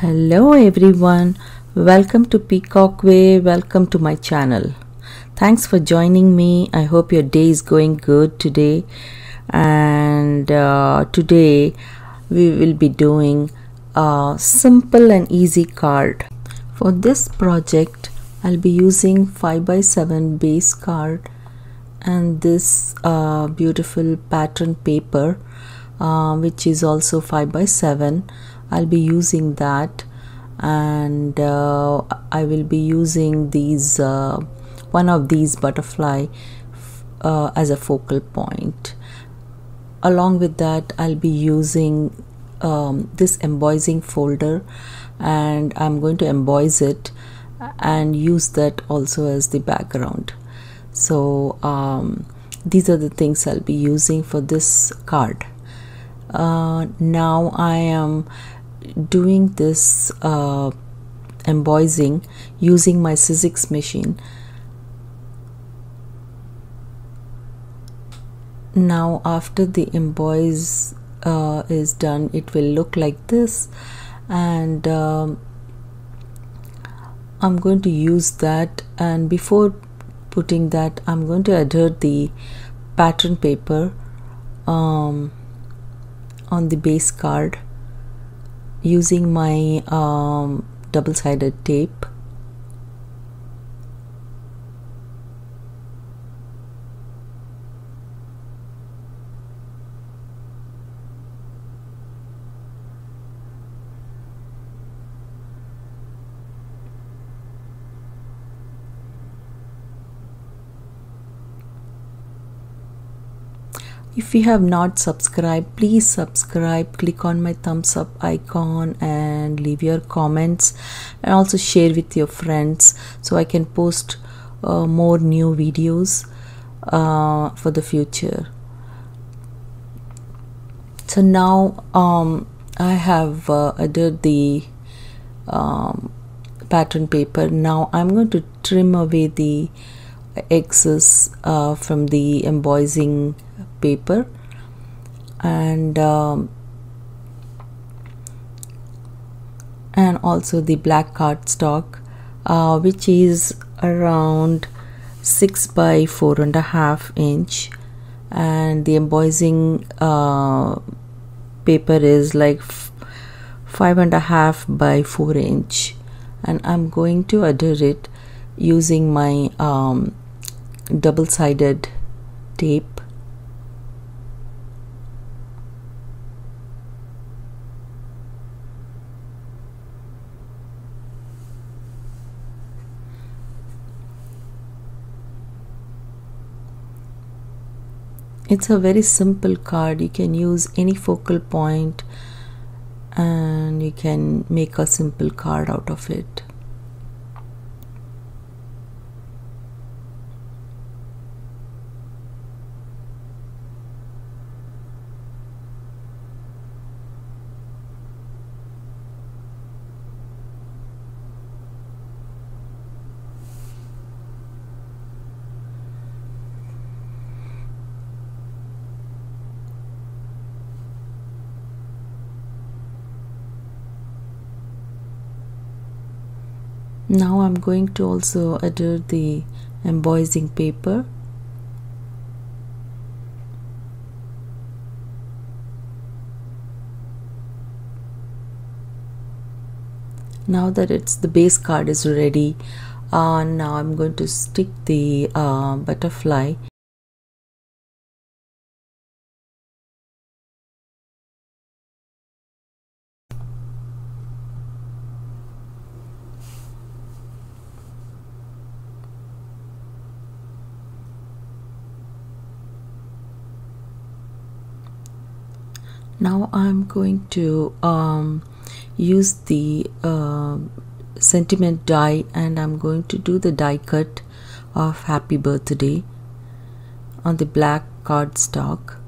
Hello everyone, welcome to Peacock Way, welcome to my channel. Thanks for joining me. I hope your day is going good today. And today we will be doing a simple and easy card. For this project, I'll be using 5x7 base card and this beautiful pattern paper which is also 5x7. I'll be using that, and I will be using these one of these butterfly as a focal point. Along with that, I'll be using this embossing folder, and I'm going to emboss it and use that also as the background. So these are the things I'll be using for this card. Now I am doing this embossing using my Sizzix machine. Now after the emboss is done, it will look like this, and I'm going to use that, and before putting that I'm going to adhere the pattern paper on the base card using my double-sided tape. If you have not subscribed, please subscribe, click on my thumbs up icon and leave your comments, and also share with your friends so I can post more new videos for the future. So now I have adhered the pattern paper. Now I'm going to trim away the excess from the embossing paper, and also the black cardstock, which is around 6 by 4.5 inch, and the embossing paper is like 5.5 by 4 inch, and I'm going to adhere it using my double-sided tape. It's a very simple card. You can use any focal point and you can make a simple card out of it. Now I'm going to also adhere the embossing paper. Now that the base card is ready, now I'm going to stick the butterfly. Now I'm going to use the sentiment die, and I'm going to do the die cut of happy birthday on the black cardstock.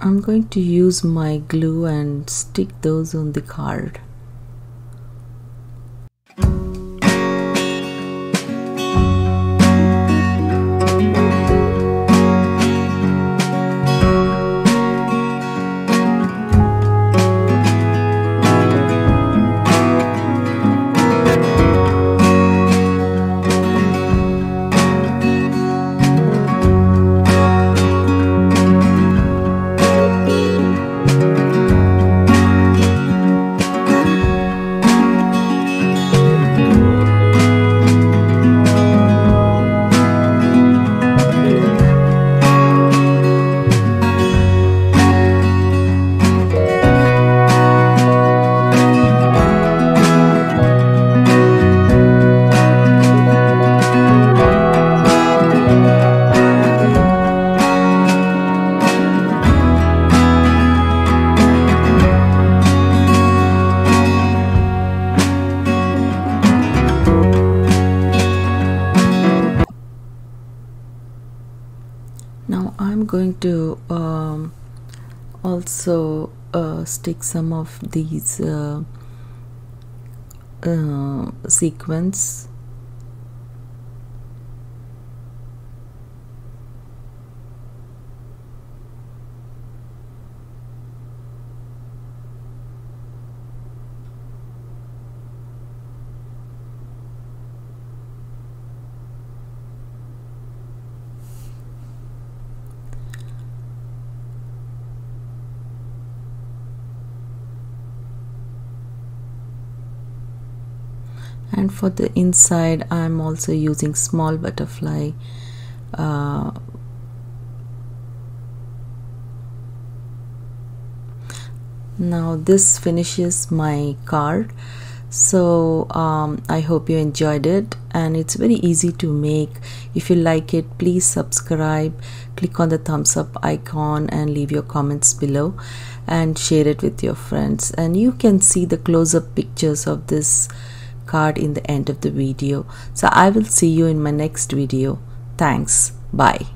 I'm going to use my glue and stick those on the card. Now I'm going to also stick some of these sequins. And for the inside I'm also using small butterfly now this finishes my card. So I hope you enjoyed it, and it's very easy to make. If you like it, please subscribe, click on the thumbs up icon and leave your comments below and share it with your friends. And you can see the close-up pictures of this card in the end of the video. So I will see you in my next video. Thanks. Bye.